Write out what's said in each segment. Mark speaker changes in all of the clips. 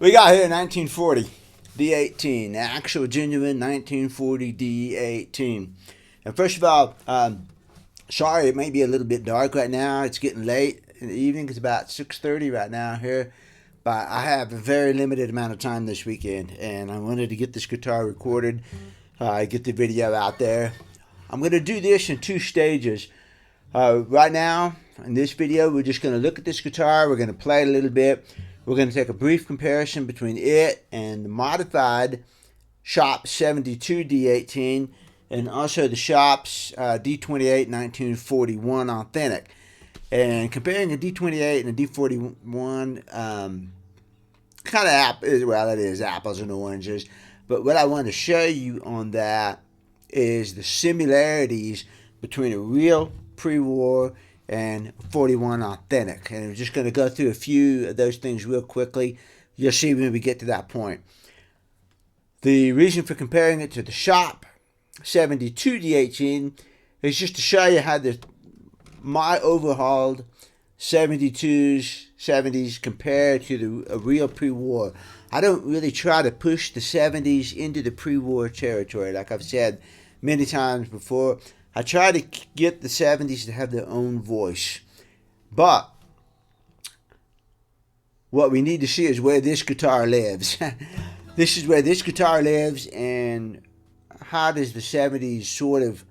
Speaker 1: We got here 1940 D18, actual genuine 1940 D18. And first of all, sorry it may be a little bit dark right now. It's getting late in the evening. It's about 6:30 right now here. But I have a very limited amount of time this weekend, and I wanted to get this guitar recorded, get the video out there. I'm going to do this in two stages. Right now, in this video, we're just going to look at this guitar. We're going to play it a little bit. We're going to take a brief comparison between it and the modified Shop 72 D18 and also the Shop's D28 1941 Authentic. And comparing a D28 and a D41, kind of well, it is apples and oranges. But what I want to show you on that is the similarities between a real pre-war and 41 Authentic. And I'm just going to go through a few of those things real quickly. You'll see when we get to that point. The reason for comparing it to the Shop 72 D18 is just to show you how my overhauled 72s, 70s compare to a real pre-war. I don't really try to push the 70s into the pre-war territory, like I've said many times before. I try to get the 70s to have their own voice. But what we need to see is where this guitar lives. This is where this guitar lives, and how does the 70s sort of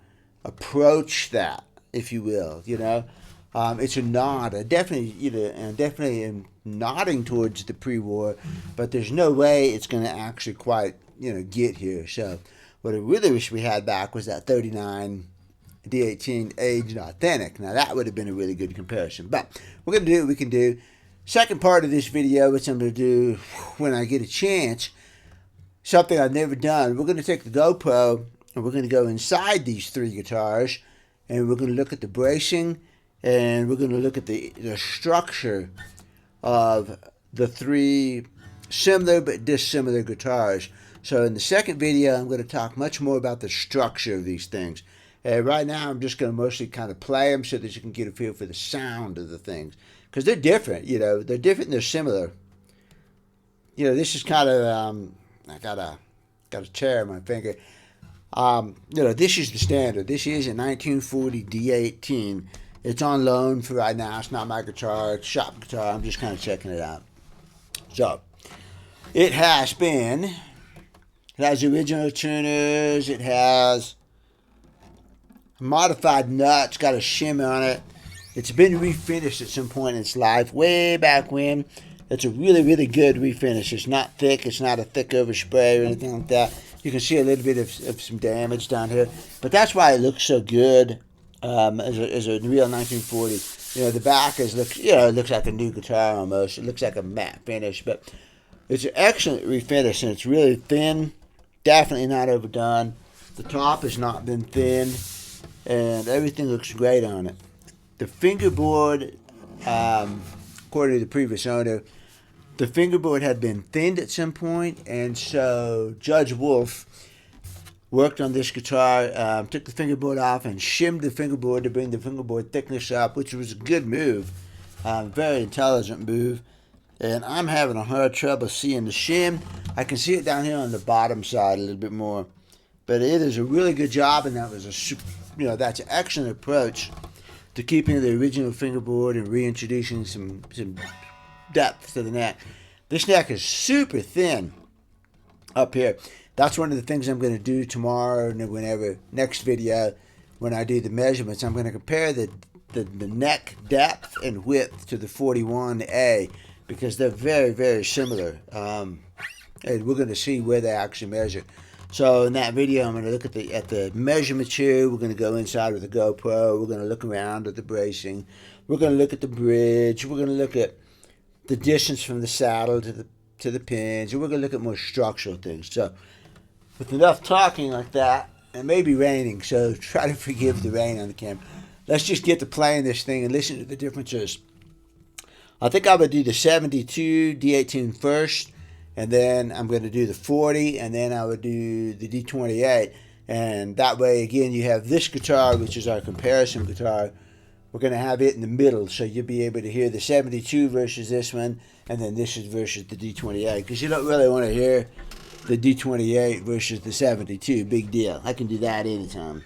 Speaker 1: approach that, if you will, you know? It's a nod. I definitely am nodding towards the pre-war, but there's no way it's going to actually quite, get here. So what I really wish we had back was that 39 D18 aged Authentic. Now that would have been a really good comparison. But we're going to do what we can do. Second part of this video, which I'm going to do when I get a chance, something I've never done. We're going to take the GoPro and we're going to go inside these three guitars, and we're going to look at the bracing, and we're going to look at the structure of the three similar but dissimilar guitars. So in the second video, I'm going to talk much more about the structure of these things. Right now, I'm just going to mostly kind of play them so that you can get a feel for the sound of the things. Because they're different, They're different and they're similar. This is kind of, I got a chair in my finger. This is the standard. This is a 1940 D18. It's on loan for right now. It's not my guitar. It's Shop guitar. I'm just kind of checking it out. So, it has original tuners. It has modified nuts. Got a shim on it. It's been refinished at some point in its life, way back when. It's a really, really good refinish. It's not thick. It's not a thick overspray or anything like that. You can see a little bit of some damage down here. But that's why it looks so good as a real 1940. The back it looks like a new guitar almost. It looks like a matte finish. But it's an excellent refinish, and it's really thin. Definitely not overdone. The top has not been thinned, and everything looks great on it. The fingerboard, according to the previous owner, the fingerboard had been thinned at some point, and so Judge Wolf worked on this guitar, took the fingerboard off and shimmed the fingerboard to bring the fingerboard thickness up, which was a good move, very intelligent move. And I'm having a hard trouble seeing the shim. I can see it down here on the bottom side a little bit more, but it is a really good job, and that was that's an excellent approach to keeping the original fingerboard and reintroducing some depth to the neck. This neck is super thin up here. That's one of the things I'm going to do tomorrow and next video when I do the measurements. I'm going to compare the neck depth and width to the 41A because they're very, very similar. And we're going to see where they actually measure. So in that video, I'm going to look at the measurements here. We're going to go inside with the GoPro. We're going to look around at the bracing. We're going to look at the bridge. We're going to look at the distance from the saddle to the pins. And we're going to look at more structural things. So with enough talking like that, it may be raining, so try to forgive the rain on the camera. Let's just get to playing this thing and listen to the differences. I think I would do the 72 D18 first, and then I'm going to do the 40, and then I would do the D28. And that way, again, you have this guitar, which is our comparison guitar, we're going to have it in the middle, so you'll be able to hear the 72 versus this one, and then this is versus the D28, because you don't really want to hear the D28 versus the 72. Big deal. I can do that anytime.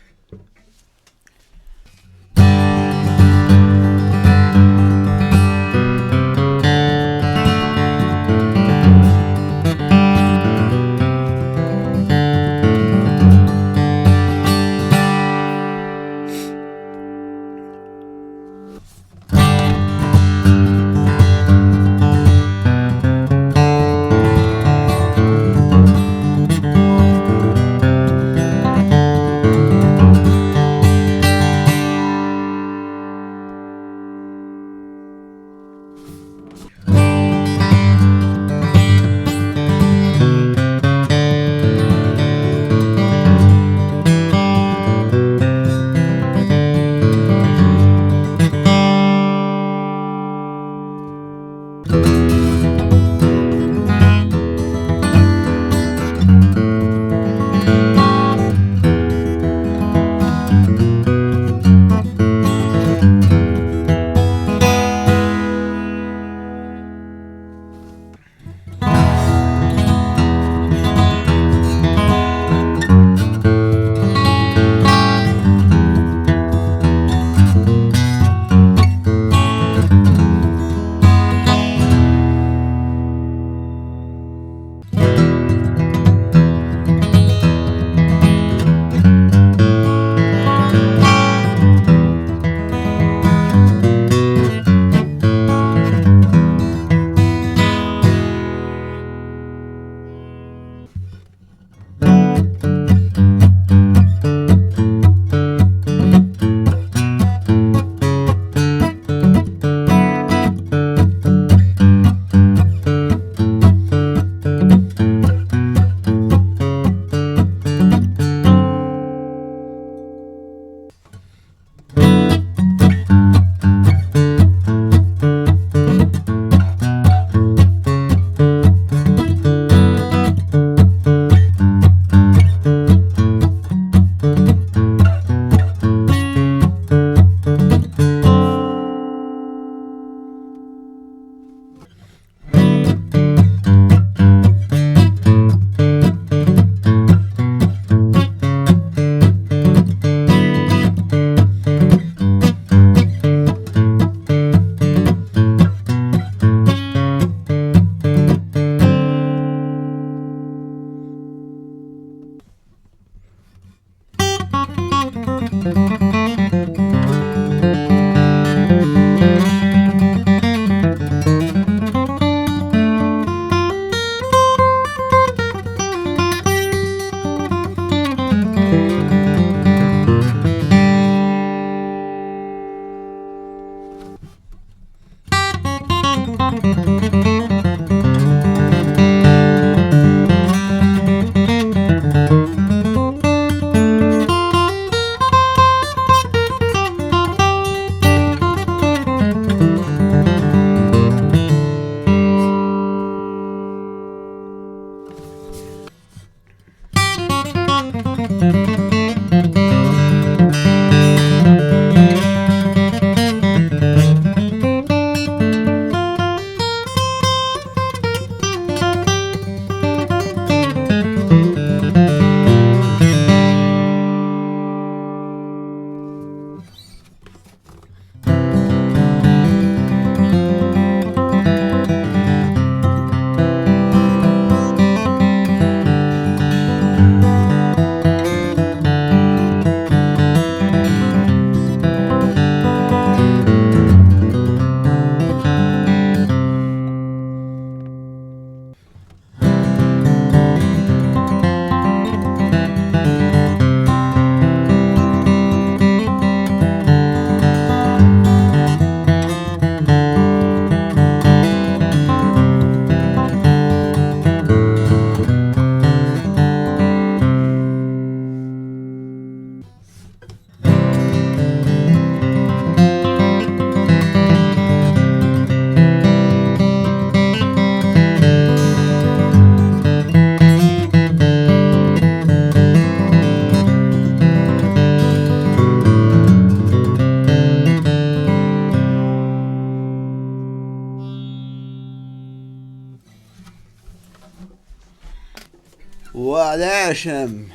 Speaker 1: Well, there's some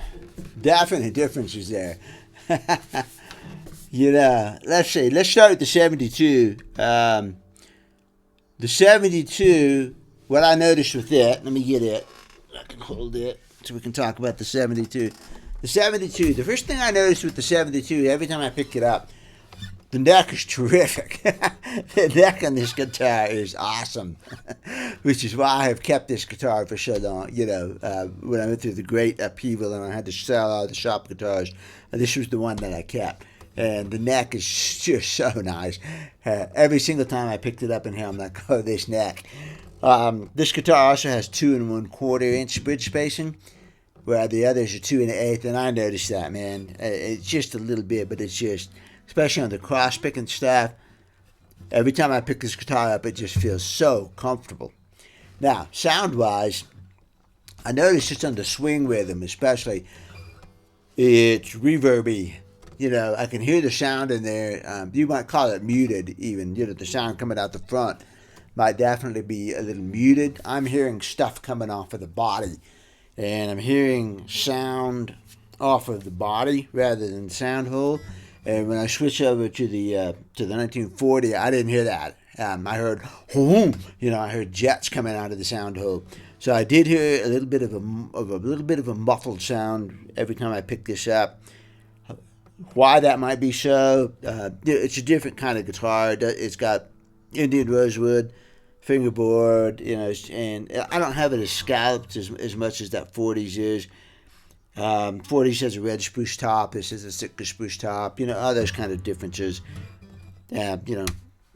Speaker 1: definite differences there. Let's see. Let's start with the 72. The 72, what I noticed with it, let me get it. I can hold it so we can talk about the 72. The 72, the first thing I noticed with the 72, every time I picked it up, the neck is terrific. The neck on this guitar is awesome, which is why I have kept this guitar for so long. When I went through the great upheaval and I had to sell all the shop guitars, this was the one that I kept. And the neck is just so nice. Every single time I picked it up in here, I'm like, oh, this neck. This guitar also has 2 1/4 inch bridge spacing, where the others are 2 1/8, and I noticed that, man. It's just a little bit, but it's just, especially on the cross picking stuff, every time I pick this guitar up, it just feels so comfortable. Now, sound-wise, I noticed just on the swing rhythm, especially, it's reverby. I can hear the sound in there. You might call it muted even. The sound coming out the front might definitely be a little muted. I'm hearing stuff coming off of the body. And I'm hearing sound off of the body rather than the sound hole. And when I switch over to the 1940, I didn't hear that. I heard, I heard jets coming out of the sound hole. So I did hear a little bit of a muffled sound every time I picked this up. Why that might be so? It's a different kind of guitar. It's got Indian rosewood, fingerboard, and I don't have it as scalloped as much as that 40s is. 40s has a red spruce top. This has a thicker spruce top. All those kind of differences.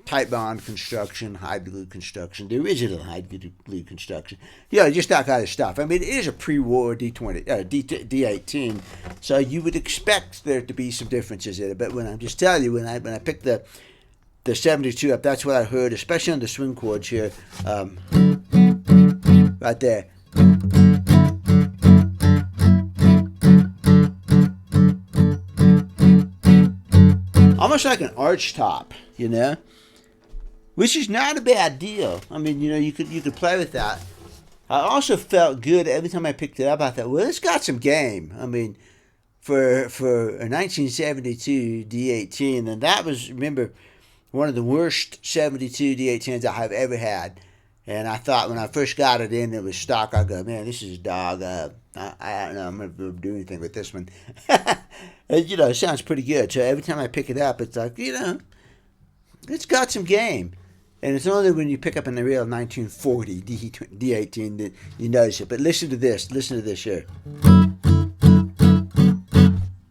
Speaker 1: Tight bond construction, hide glue construction, the original hide glue construction. Just that kind of stuff. I mean, it is a pre-war D18, so you would expect there to be some differences in it. But when I'm just telling you, when I picked the 72 up, that's what I heard, especially on the swing chords here, right there. Almost like an arch top, which is not a bad deal. I mean, you could play with that. I also felt good every time I picked it up. I thought, well, it's got some game. I mean, for a 1972 D18, and that was, remember, one of the worst 72 D18s I have ever had. And I thought when I first got it in, it was stock. I go, man, this is a dog. I don't know, I'm not going to do anything with this one. It sounds pretty good. So every time I pick it up, it's like, it's got some game. And it's only when you pick up in the real 1940 D18 that you notice it. But listen to this. Listen to this here.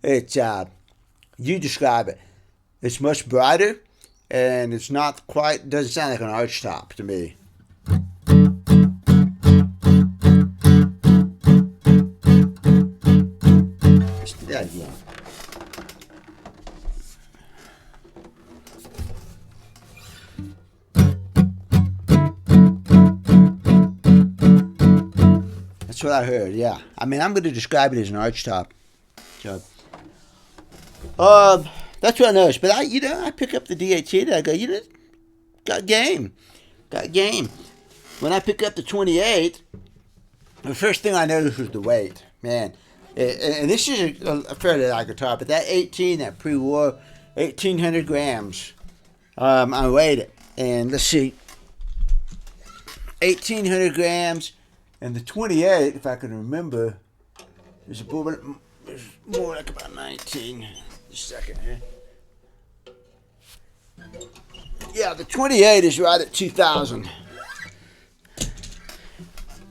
Speaker 1: It's, you describe it. It's much brighter, and it's not quite, doesn't sound like an arch top to me. Let's do that again. That's what I heard, yeah. I mean, I'm going to describe it as an arch top. So, that's what I noticed. But I pick up the D18 and I go, got game. Got game. When I pick up the 28, the first thing I noticed was the weight. Man, and this is a fairly light guitar, but that 18, that pre-war, 1,800 grams. I weighed it. And let's see. 1,800 grams. And the 28, if I can remember, is more like about 19. Just a second here. Yeah, the 28 is right at 2,000.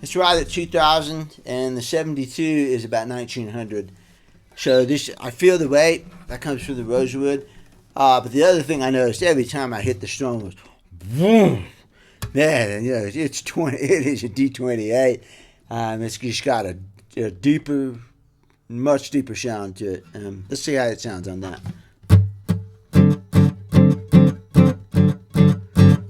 Speaker 1: It's right at 2,000, and the 72 is about 1,900. So I feel the weight that comes from the rosewood. But the other thing I noticed every time I hit the strum was, boom. Man, it's 20. It is a D28. It's just got a deeper, much deeper sound to it. Let's see how it sounds on that.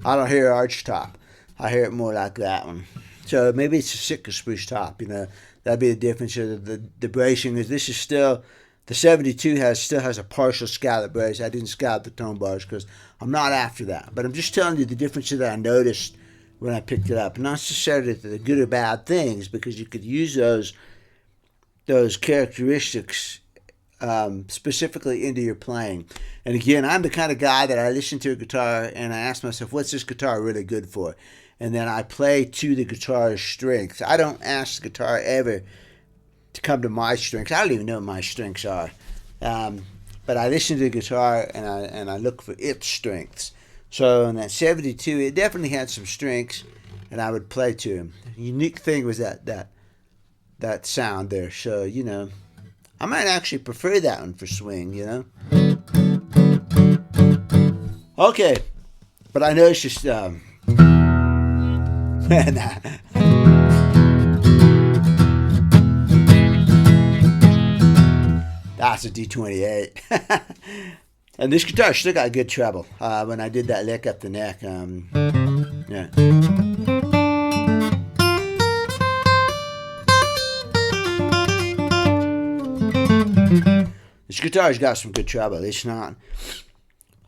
Speaker 1: I don't hear arch top. I hear it more like that one. So maybe it's a sicker spruce top. That'd be the difference. The bracing is, this is still, the 72 still has a partial scallop brace. I didn't scallop the tone bars because I'm not after that. But I'm just telling you the differences that I noticed when I picked it up. Not necessarily that they're good or bad things, because you could use those those characteristics specifically into your playing. And again, I'm the kind of guy that I listen to a guitar and I ask myself, what's this guitar really good for? And then I play to the guitar's strengths. I don't ask the guitar ever to come to my strengths. I don't even know what my strengths are. But I listen to the guitar and I look for its strengths. So in that 72, it definitely had some strengths, and I would play to them. The unique thing was that sound there. So, you know, I might actually prefer that one for swing, you know. Okay, but I know it's just that's a D28. And this guitar still got good treble. When I did that lick up the neck, yeah. This guitar's got some good treble. It's not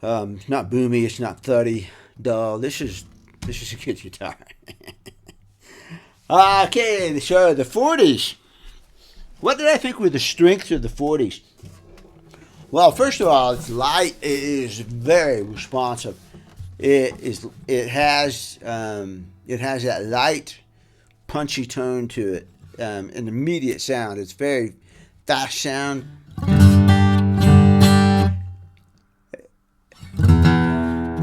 Speaker 1: boomy. It's not thuddy, dull. This is a good guitar. Okay, so the 40s. What did I think were the strengths of the 40s? Well, first of all, it's light. It is very responsive. It has that light, punchy tone to it, an immediate sound. It's very fast sound.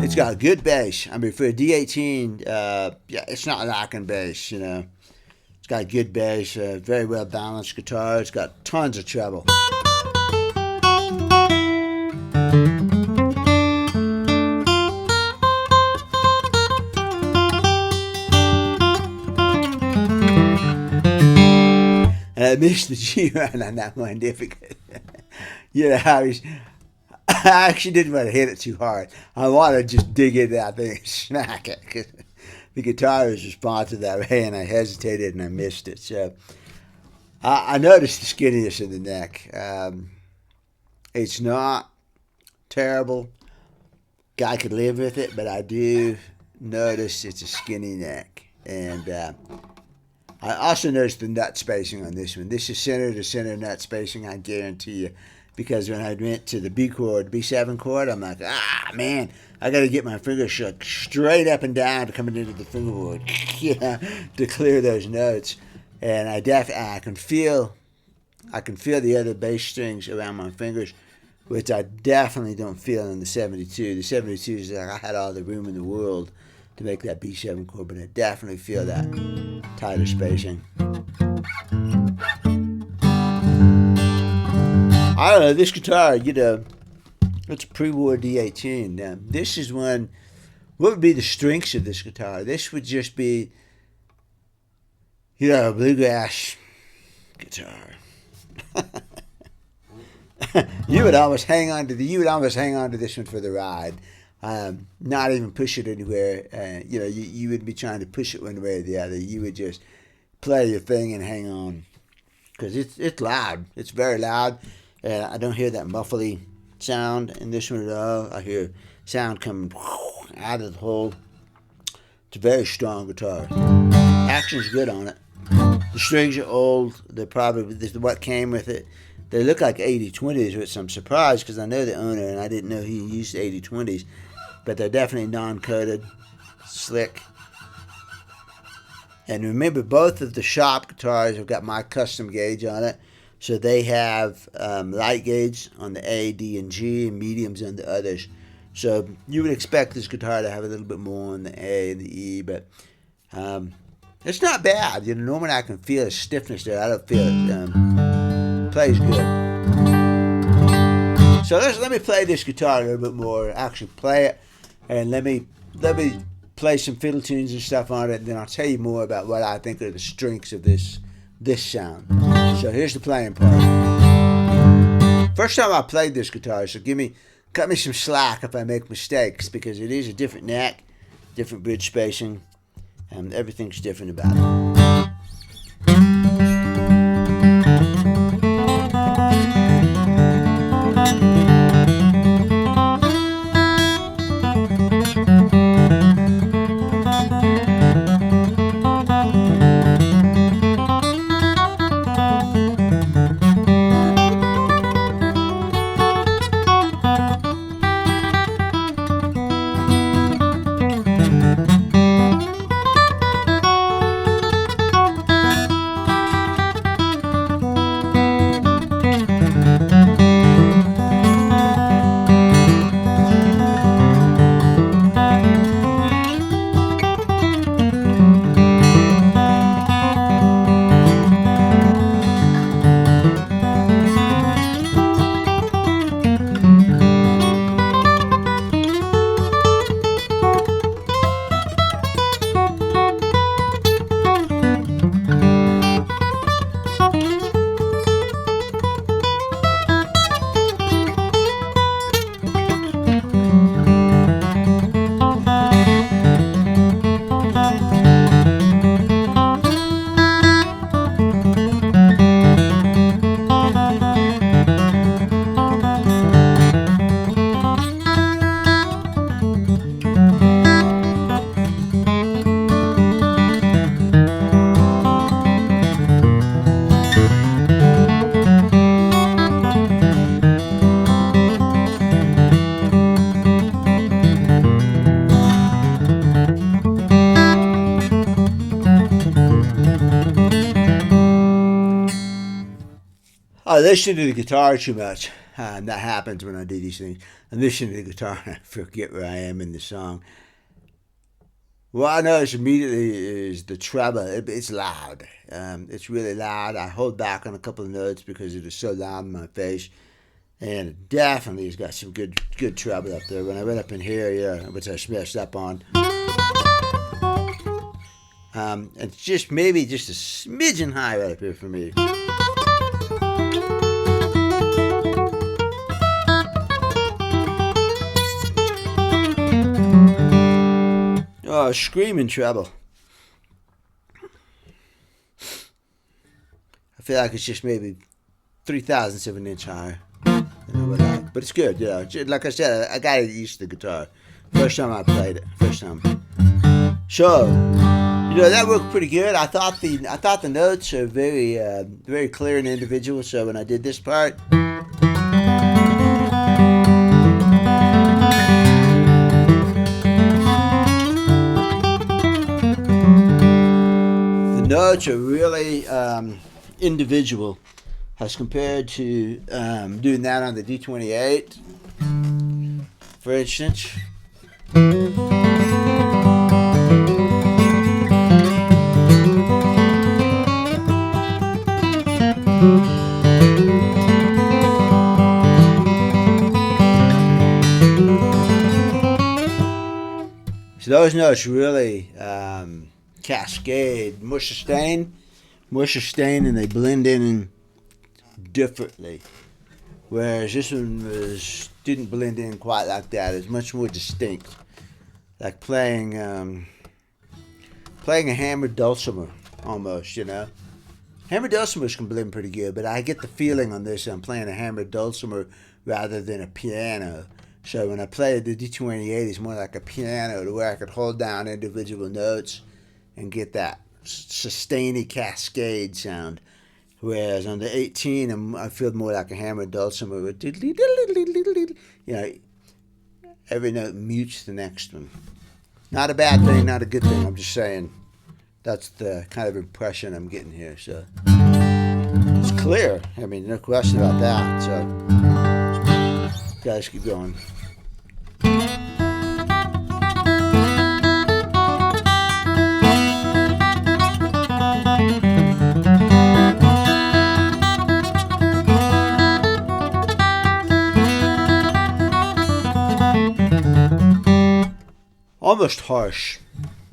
Speaker 1: It's got a good bass. I mean, for a D18, yeah, it's not lacking bass. You know, it's got a good bass. Very well balanced guitar. It's got tons of treble. And I missed the G round on that one because, you know, I actually didn't want to hit it too hard. I wanted to just dig into that thing and smack it because the guitar was responsive that way, and I hesitated and I missed it. So I noticed the skinniness in the neck. It's not terrible. Guy could live with it, but I do notice it's a skinny neck. And I also noticed the nut spacing on this one. This is center to center nut spacing, I guarantee you. Because when I went to the B chord, B7 chord, I'm like, man, I got to get my fingers shook straight up and down to come into the fingerboard, to clear those notes. And I can feel the other bass strings around my fingers, which I definitely don't feel in the 72. The 72 is like I had all the room in the world to make that B7 chord, but I definitely feel that tighter spacing. I don't know, this guitar, you know, it's a pre-war D18. Now, this is one, what would be the strengths of this guitar? This would just be, you know, a bluegrass guitar. You would almost hang on to this one for the ride. Not even push it anywhere. You know, you wouldn't be trying to push it one way or the other. You would just play your thing and hang on. Because it's loud. It's very loud. And I don't hear that muffly sound in this one at all. I hear sound coming out of the hole. It's a very strong guitar. Action's good on it. The strings are old. They're probably what came with it. They look like 80-20s, which I'm surprised because I know the owner and I didn't know he used 80-20s. But they're definitely non-coated, slick. And remember, both of the shop guitars have got my custom gauge on it. So they have light gauge on the A, D, and G, and mediums on the others. So you would expect this guitar to have a little bit more on the A and the E, but it's not bad. You know, normally I can feel the stiffness there. I don't feel it. Plays good. So let me play this guitar a little bit more. Actually play it, and let me play some fiddle tunes and stuff on it, and then I'll tell you more about what I think are the strengths of this sound. So here's the playing part. First time I played this guitar, so cut me some slack if I make mistakes, because it is a different neck, different bridge spacing, and everything's different about it. I listen to the guitar too much. That happens when I do these things. I listen to the guitar and I forget where I am in the song. What I notice immediately is the treble. It's loud. It's really loud. I hold back on a couple of notes because it is so loud in my face. And it definitely has got some good treble up there. When I went up in here, yeah, which I smashed up on. It's just maybe just a smidgen high right up here for me. Oh, screaming treble. I feel like it's just maybe 3/1000 of an inch higher. But it's good, yeah. Like I said, I got used to the guitar. First time I played it. First time. So, that worked pretty good. I thought the notes are very clear and individual. So when I did this part. Notes are really individual as compared to doing that on the D28, for instance. So those notes really cascade, more sustain, and they blend in differently. Whereas this one didn't blend in quite like that. It's much more distinct, like playing a hammered dulcimer almost. Hammered dulcimers can blend pretty good, but I get the feeling on this I'm playing a hammered dulcimer rather than a piano. So when I play the D28, it's more like a piano, to where I could hold down individual notes and get that sustainy cascade sound. Whereas on the 18, I feel more like a hammered dulcimer with every note mutes the next one. Not a bad thing, not a good thing. I'm just saying that's the kind of impression I'm getting here. So it's clear. I mean, no question about that. So guys, keep going. Almost harsh.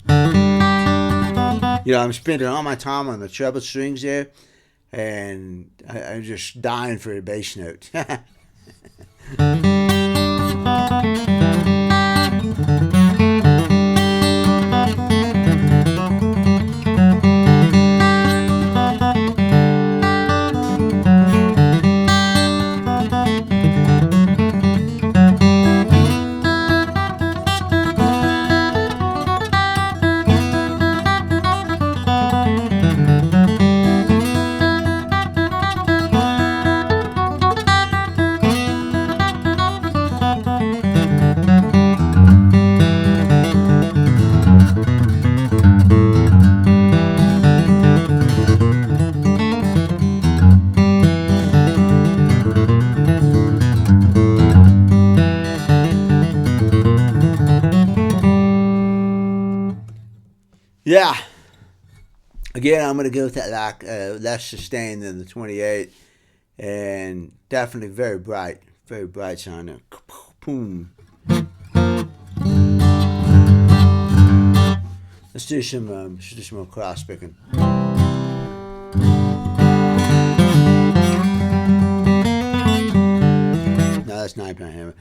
Speaker 1: I'm spending all my time on the treble strings there, and I'm just dying for a bass note. Yeah. Again, I'm going to go with that less sustained than the 28, and definitely very bright sound. Boom. Let's do some more cross picking. No, that's 9-pound hammer.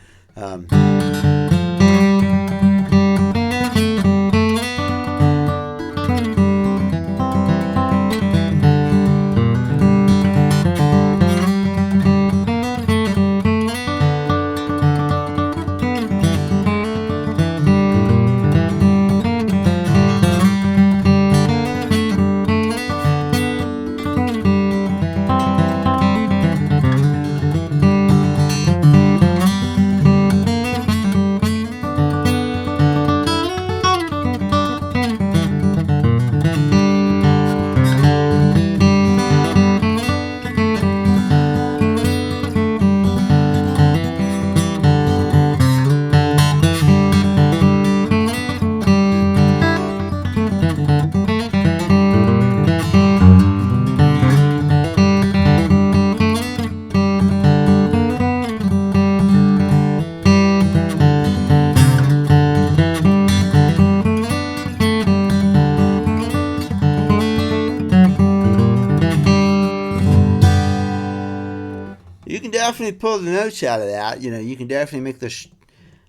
Speaker 1: can definitely pull the notes out of that. You know, you can definitely make the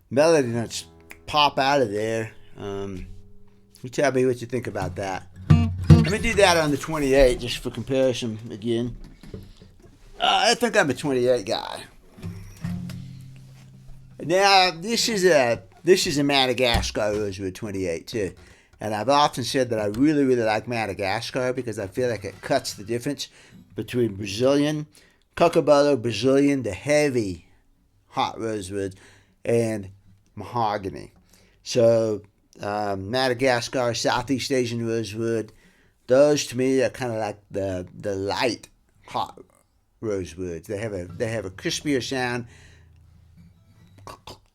Speaker 1: melody notes pop out of there. You tell me what you think about that. Let me do that on the 28 just for comparison again. I think I'm a 28 guy. Now this is a Madagascar Rosewood 28 too, and I've often said that I really like Madagascar because I feel like it cuts the difference between Brazilian, Cocobolo Brazilian, the heavy hot rosewoods, and mahogany. So Madagascar, Southeast Asian rosewood, those to me are kind of like the light hot rosewoods. They have a crispier sound,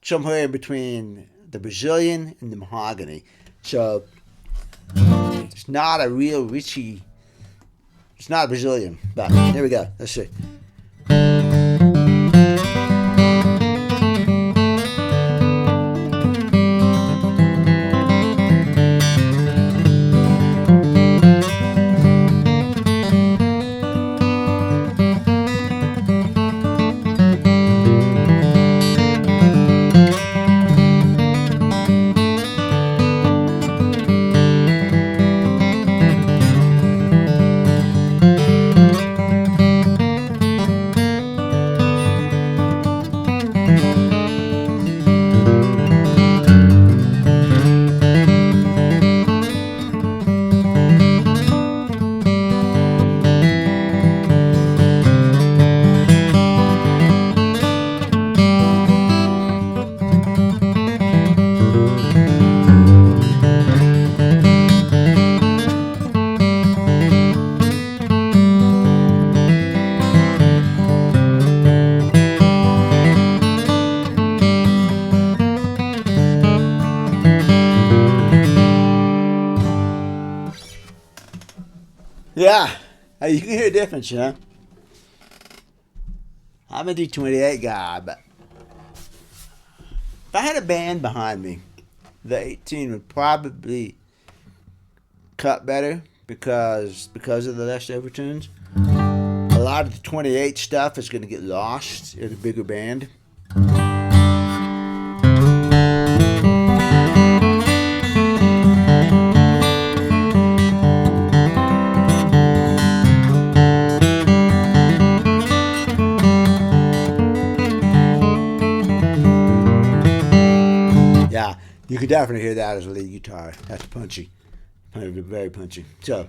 Speaker 1: somewhere in between the Brazilian and the mahogany. So it's not a real richy. It's not Brazilian, but here we go. Let's see. Yeah, you can hear a difference, you know. I'm a D28 guy, but if I had a band behind me, the 18 would probably cut better because of the less overtones. A lot of the 28 stuff is going to get lost in a bigger band. You can definitely hear that as a lead guitar. That's punchy. Very punchy. So.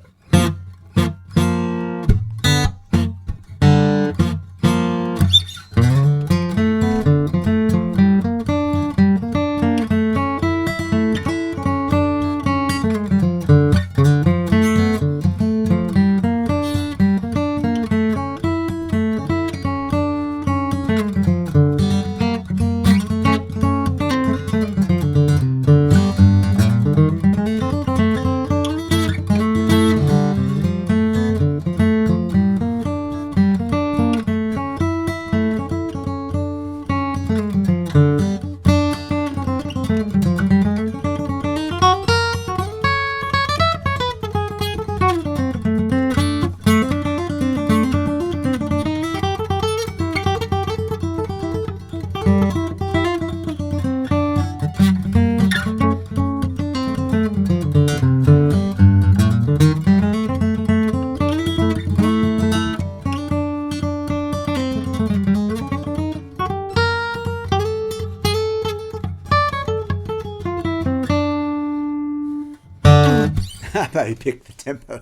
Speaker 1: I probably picked the tempo.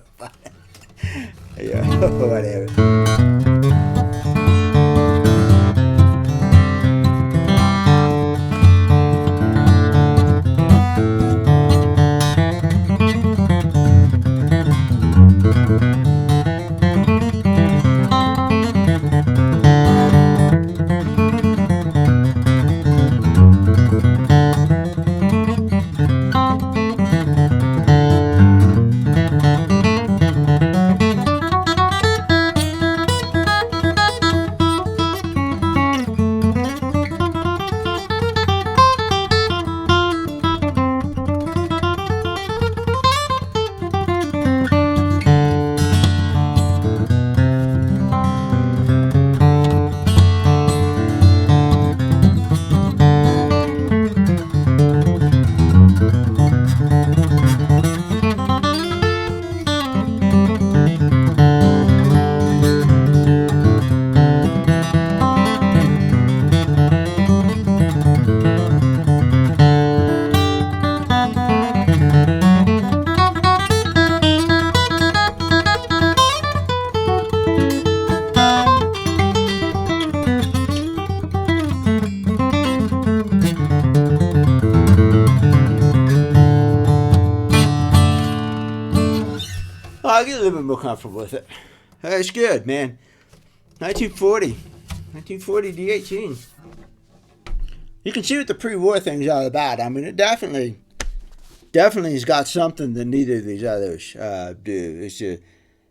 Speaker 1: Yeah, whatever. little bit more comfortable with it. It's good, man. 1940 D18. You can see what the pre-war thing's all about. I mean, it definitely has got something that neither of these others do. It's and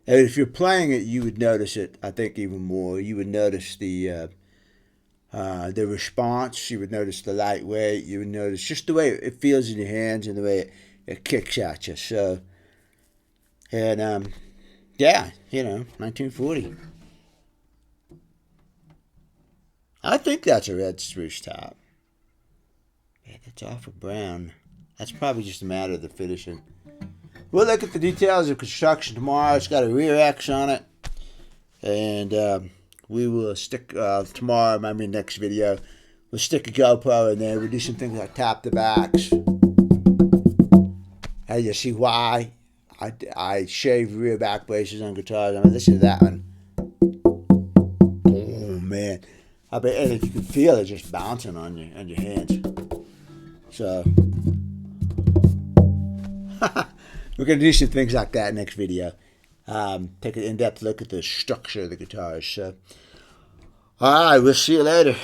Speaker 1: if you're playing it, you would notice it. I think even more. You would notice the response. You would notice the lightweight. You would notice just the way it feels in your hands and the way it kicks at you. So, and yeah, 1940. I think that's a red spruce top. Yeah, that's awful brown. That's probably just a matter of the finishing. We'll look at the details of construction tomorrow. It's got a rear X on it. And we will stick, tomorrow, next video, we'll stick a GoPro in there. We'll do some things like tap the backs. And you see why I shave rear back braces on guitars. I mean, listen to that one. Oh, man. I bet, and if you can feel it just bouncing on your hands. So, we're going to do some things like that next video. Take an in-depth look at the structure of the guitars. So, all right, we'll see you later.